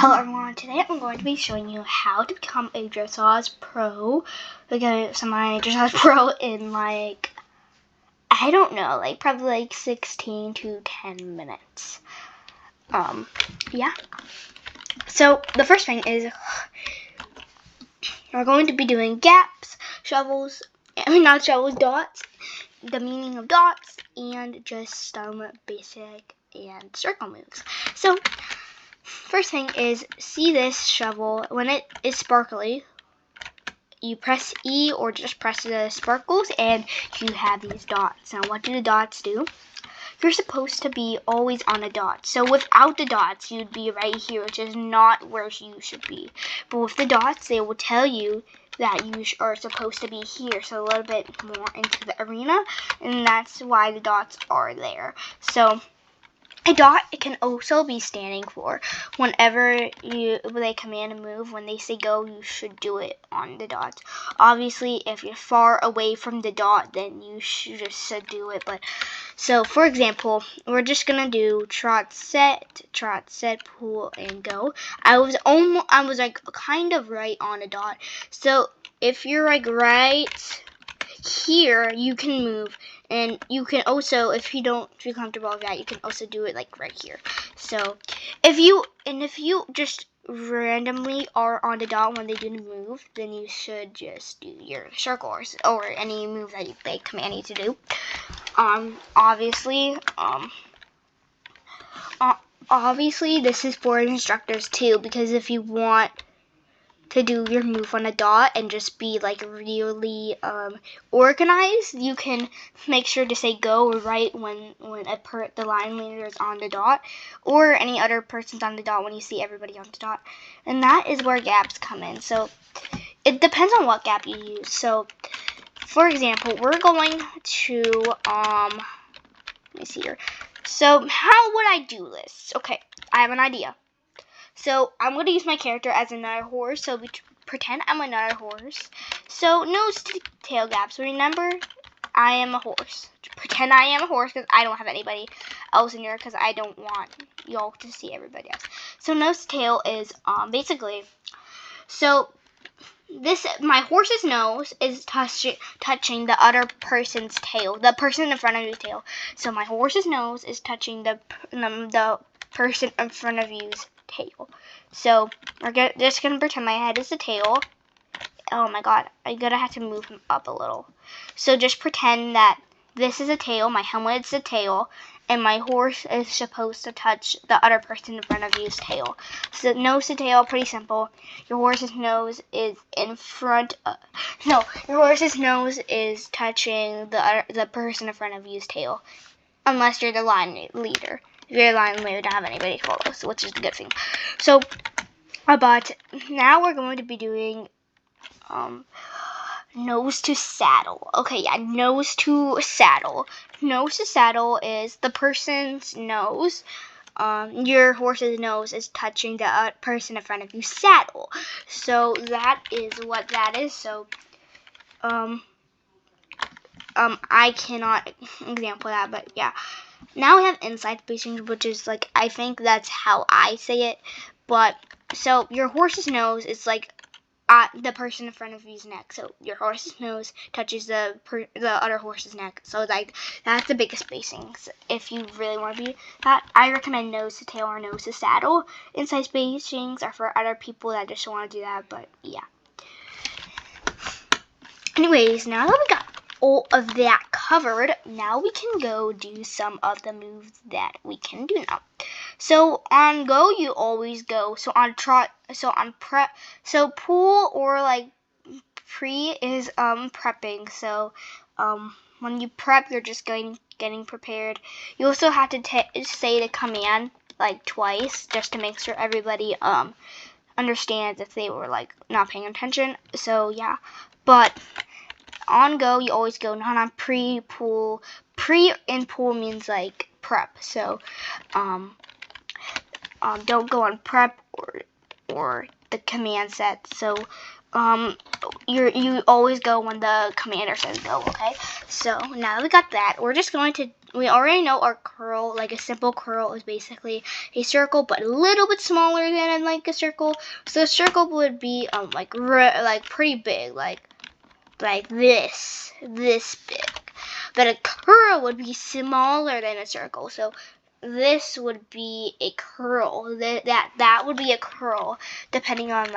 Hello everyone, today I'm going to be showing you how to become a dressage pro. We're going to my dressage pro in I don't know, probably 16 to 10 minutes. Yeah. So the first thing is we're going to be doing gaps, shovels, not shovels, dots, the meaning of dots, and just some basic and circle moves. So first thing is, see this shovel, when it is sparkly, you press E or just press the sparkles and you have these dots. Now what do the dots do? You're supposed to be always on a dot. So without the dots, you'd be right here, which is not where you should be. But with the dots, they will tell you that you are supposed to be here. So a little bit more into the arena, and that's why the dots are there. So a dot, it can also be standing for whenever they command a move. When they say go, you should do it on the dot. Obviously, if you're far away from the dot, then you should do it. But so, for example, we're just gonna do trot, set, pull, and go. I was kind of right on a dot. So if you're right here, you can move, and you can also, if you don't feel comfortable with that, you can also do it right here. So if you just randomly are on the dot when they do the move, then you should just do your circle or any move that they command you to do. Obviously this is for instructors too, because if you want to do your move on a dot and just be really organized, you can make sure to say go right when the line leader is on the dot, or any other person's on the dot when you see everybody on the dot. And that is where gaps come in. So it depends on what gap you use. So for example, we're going to let me see here. So how would I do this? Okay, I have an idea. So I'm going to use my character as another horse. So we pretend I'm another horse. So nose to tail gaps. Remember, I am a horse. Pretend I am a horse because I don't have anybody else in here because I don't want y'all to see everybody else. So nose to tail is basically, so my horse's nose is touching the other person's tail, the person in front of you's tail. So my horse's nose is touching the person in front of you's tail. So we're just gonna pretend my head is the tail. Oh my god, I'm gonna have to move him up a little. So just pretend that this is a tail, my helmet is the tail, and my horse is supposed to touch the other person in front of you's tail. So nose to tail, pretty simple. Your horse's nose is your horse's nose is touching the person in front of you's tail, unless you're the line leader. If you're the line leader, you don't have anybody to follow, which is the good thing. So, but now we're going to be doing nose to saddle. Okay, yeah, nose to saddle. Nose to saddle is the person's nose. Your horse's nose is touching the person in front of you saddle. So that is what that is. So, I cannot example that, but yeah. Now we have inside spacing, which is I think that's how I say it. But so your horse's nose is the person in front of you's neck. So your horse's nose touches the other horse's neck. So that's the biggest spacing. So if you really want to be that, I recommend nose to tail or nose to saddle. Inside spacings are for other people that just want to do that. But yeah. Anyways, now that we got all of that covered, now we can go do some of the moves that we can do now. So on go, you always go. So on trot, so on prep, so pull or pre is prepping. So when you prep, you're just getting prepared. You also have to say the command twice just to make sure everybody understands if they were not paying attention. So yeah, but on go, you always go, not on pre, pull. Pre and pull means prep. So don't go on prep or the command set. So you always go when the commander says go, okay? So now that we got that, we already know our curl, like a simple curl is basically a circle, but a little bit smaller than like a circle. So a circle would be like pretty big, like this big. But a curl would be smaller than a circle. So this would be a curl. That would be a curl, depending on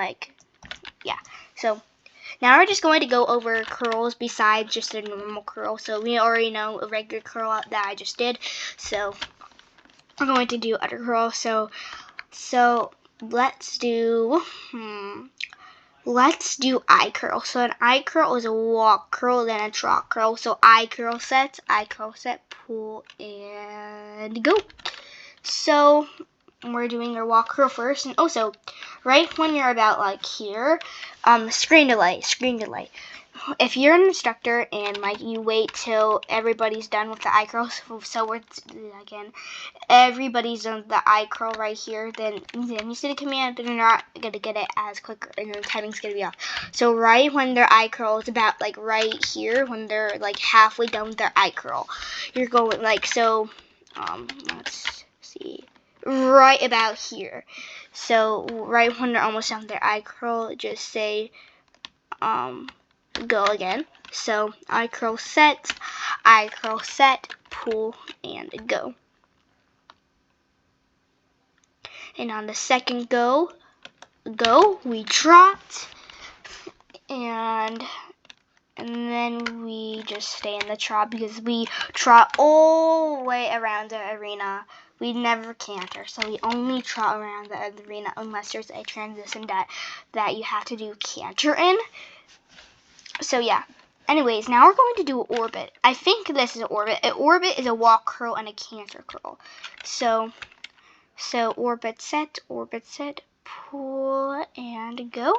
yeah. So now we're just going to go over curls besides just a normal curl. So we already know a regular curl that I just did. So we're going to do other curls. So let's do eye curl. So an eye curl is a walk curl, then a trot curl. So eye curl set, pull, and go. So we're doing our walk curl first, and also right when you're about like here, screen delay. If you're an instructor and like you wait till everybody's done with the eye curl, so we're again, everybody's done the eye curl right here, then you see the command, then you're not gonna get it as quicker, and the timing's gonna be off. So right when their eye curl is about like right here, when they're like halfway done with their eye curl, you're going like so. Let's see. Right about here. So right when they're almost done with their eye curl, just say go again. So eye curl set, pull, and go. And on the second go, we trot, and then we just stay in the trot because we trot all the way around the arena. We never canter, so we only trot around the arena unless there's a transition that you have to do canter in. So yeah. Anyways, now we're going to do orbit. I think this is an orbit. An orbit is a walk curl and a canter curl. So orbit set, pull, and go.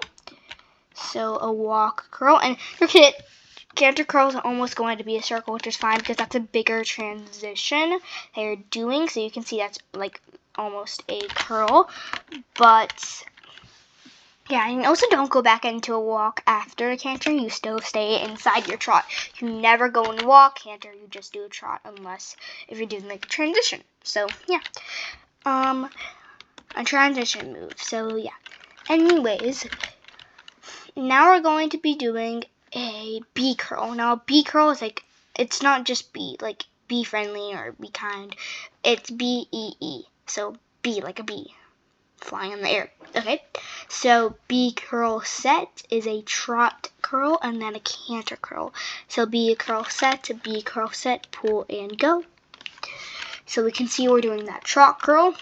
So a walk curl, and your canter curl is almost going to be a circle, which is fine because that's a bigger transition that you're doing. So you can see that's like almost a curl, but yeah, and also don't go back into a walk after a canter. You still stay inside your trot. You never go in walk, canter. You just do a trot unless if you're doing like a transition. So yeah, a transition move. So yeah. Anyways, now we're going to be doing a B curl. Now a B curl is like, it's not just B, like be friendly or be kind. It's B-E-E. So B, like a bee flying in the air. Okay, so B curl set is a trot curl and then a canter curl. So B curl set, pull, and go. So we can see we're doing that trot curl,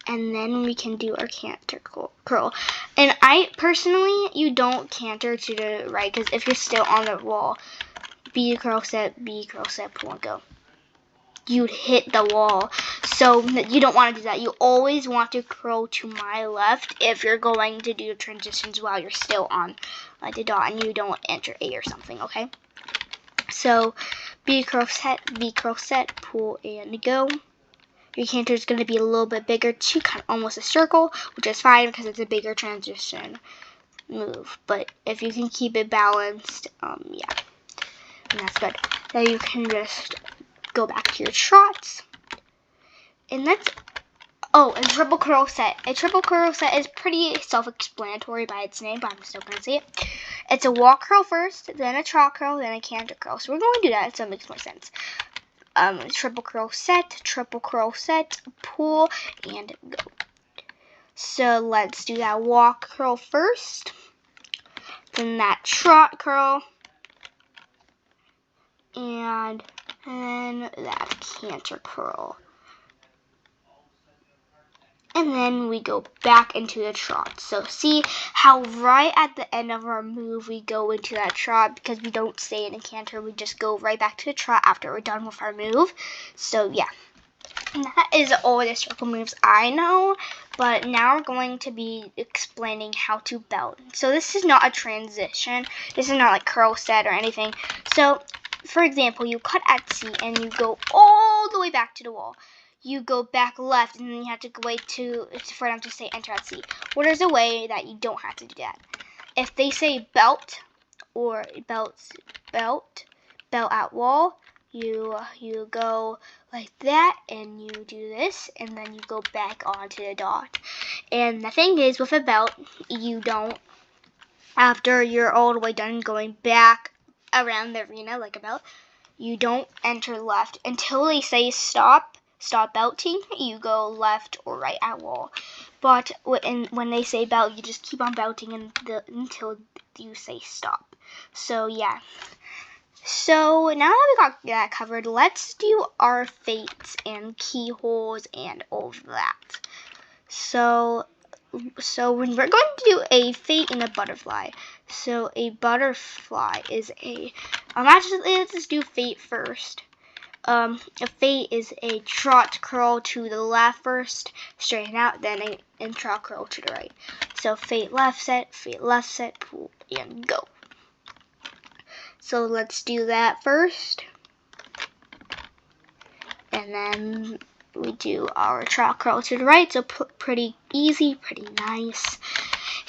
and then we can do our canter curl. And I personally, you don't canter to the right, because if you're still on the wall, B curl set, pull, and go, you'd hit the wall. So you don't want to do that. You always want to curl to my left if you're going to do transitions while you're still on like the dot and you don't enter A or something, okay? So B curl set, pull, and go. Your canter is going to be a little bit bigger too, kind of almost a circle, which is fine because it's a bigger transition move. But if you can keep it balanced, yeah, and that's good. Then you can just go back to your trots. And that's, and triple curl set. A triple curl set is pretty self-explanatory by its name, but I'm still going to say it. It's a walk curl first, then a trot curl, then a canter curl. So we're going to do that so it makes more sense. Triple curl set, pull, and go. So let's do that walk curl first, then that trot curl, and then that canter curl. And then we go back into the trot. So see how right at the end of our move we go into that trot because we don't stay in a canter. We just go right back to the trot after we're done with our move. So yeah, and that is all the circle moves I know. But now we're going to be explaining how to belt. So this is not a transition. This is not like curl set or anything. So for example, you cut at C and you go all the way back to the wall. You go back left, and then you have to wait for them to say enter at C. Well, there's a way that you don't have to do that. if they say belt or belt at wall, you go like that, and you do this, and then you go back onto the dot. And the thing is, with a belt, you don't, after you're all the way done going back around the arena like a belt, you don't enter left until they say stop belting. You go left or right at wall. But when they say belt, you just keep on belting until you say stop. So yeah. So now that we got that covered, let's do our fates and keyholes and all of that. So we're going to do a fate and a butterfly. So a butterfly is actually, let's just do fate first. A fate is a trot curl to the left first, straighten out, then a trot curl to the right. So fate left set, pull, and go. So let's do that first. And then we do our trot curl to the right. So pretty easy, pretty nice.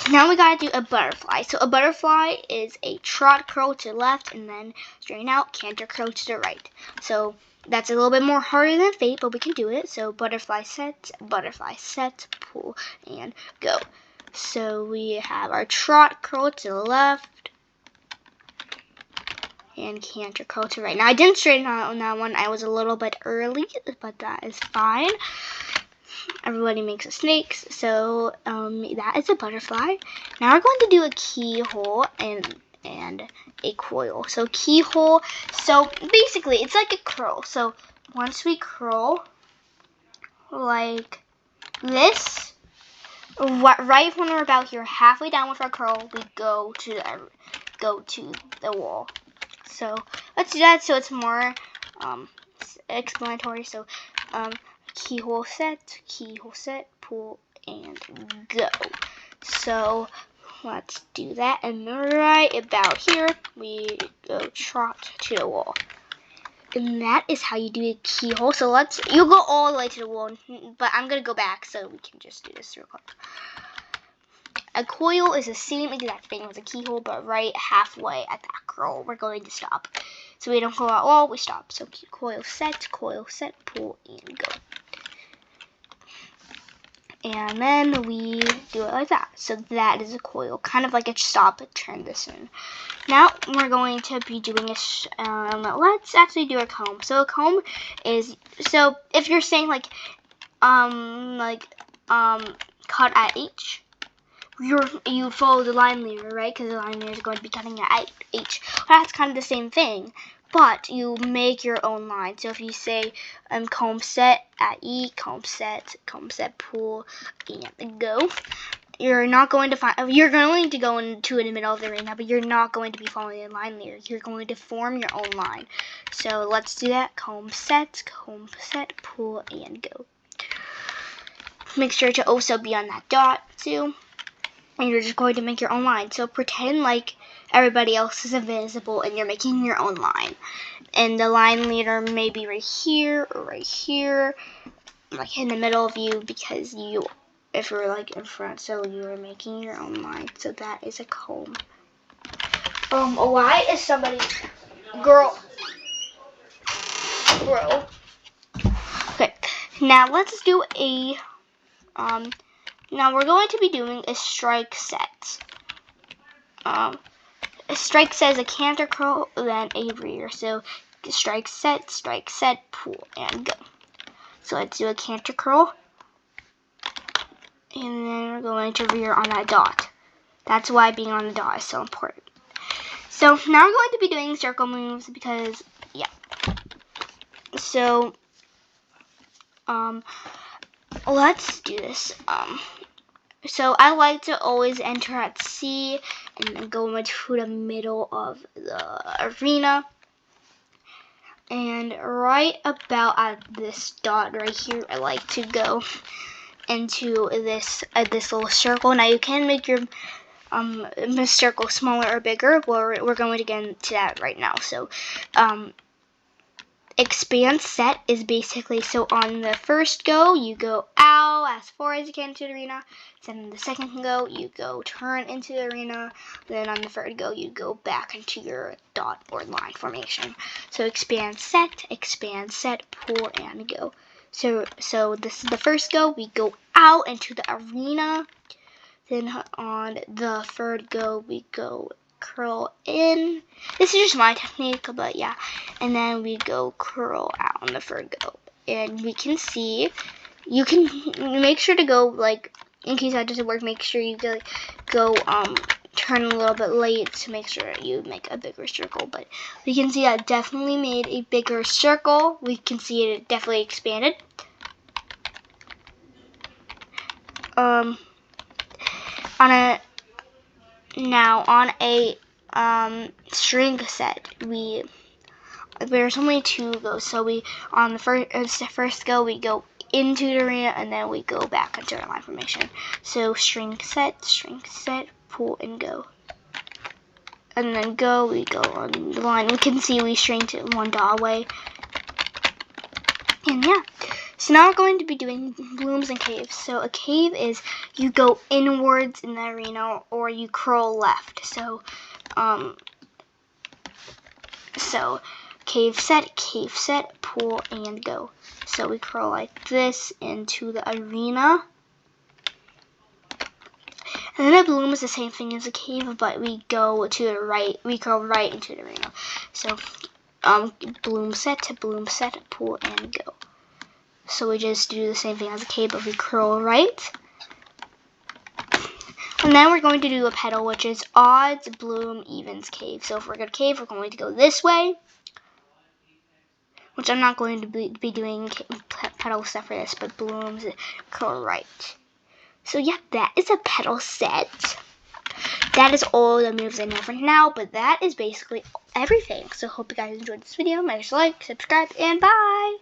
Now we gotta do a butterfly. So a butterfly is a trot curl to the left and then straighten out, canter curl to the right. So that's a little bit more harder than fate, but we can do it. So butterfly set, pull, and go. So we have our trot curl to the left and canter curl to the right. Now I didn't straighten out on that one. I was a little bit early, but that is fine. Everybody makes a snake, so that is a butterfly. Now we're going to do a keyhole and a coil. So keyhole, so basically it's like a curl. So once we curl like this, right when we're about here, halfway down with our curl, we go to the wall. So let's do that so it's more explanatory. So keyhole set, pull, and go. So let's do that, and right about here, we go trot to the wall. And that is how you do a keyhole. So you go all the way to the wall, but I'm gonna go back so we can just do this real quick. A coil is the same exact thing as a keyhole, but right halfway at that curl, we're going to stop. So we don't go out all, we stop. So coil set, pull, and go. And then we do it like that. So that is a coil, kind of like a stop transition. Now we're going to be doing let's actually do a comb. So a comb is, so if you're saying cut at H, you follow the line leader, right? Because the line leader is going to be cutting at H. That's kind of the same thing, but you make your own line. So if you say comb set at E, comb set, pull, and go, you're not going to find. You're going to go into in the middle of the arena, but you're not going to be following the line leader. You're going to form your own line. So let's do that. Comb set, pull, and go. Make sure to also be on that dot too. And you're just going to make your own line. So pretend like everybody else is invisible and you're making your own line. And the line leader may be right here or right here, like in the middle of you, because if you're like in front, so you're making your own line. So that is a comb. Why is somebody, girl. Okay, now let's do a, now we're going to be doing a strike set. A strike set is a canter curl, then a rear. So strike set, pull, and go. So let's do a canter curl. And then we're going to rear on that dot. That's why being on the dot is so important. So now we're going to be doing circle moves because, yeah. So, let's do this. So I like to always enter at C and then go into the middle of the arena. And right about at this dot right here, I like to go into this little circle. Now you can make your circle smaller or bigger. We're going to get into that right now. So expand set is basically, so on the first go, you go ow as far as you can into the arena. Then on the second go, you go turn into the arena. Then on the third go, you go back into your dot or line formation. So expand set, pull, and go. So this is the first go. We go out into the arena. Then on the third go, we go curl in. This is just my technique, but yeah. And then we go curl out on the third go. And we can see, you can make sure to go, like, in case that doesn't work, make sure you go turn a little bit late to make sure you make a bigger circle. But we can see that definitely made a bigger circle. We can see it definitely expanded. On a string set, there's only 2 goes. So we on the first go, we go into the arena and then we go back into our line formation. So string set, pull, and go. And then go, we go on the line. We can see we stringed it 1 dot away. And yeah. So now we're going to be doing blooms and caves. So a cave is you go inwards in the arena or you curl left. So cave set, pull, and go. So we curl like this into the arena. And then a bloom is the same thing as a cave, but we go to the right, we curl right into the arena. So bloom set, pull, and go. So we just do the same thing as a cave, but we curl right. And then we're going to do a petal, which is odds, bloom, evens, cave. So if we're going to cave, we're going to go this way, which I'm not going to be doing petal stuff for this, but blooms, curl right. So yeah, that is a petal set. That is all the moves I know for now, but that is basically everything. So hope you guys enjoyed this video. Make sure to like, subscribe, and bye!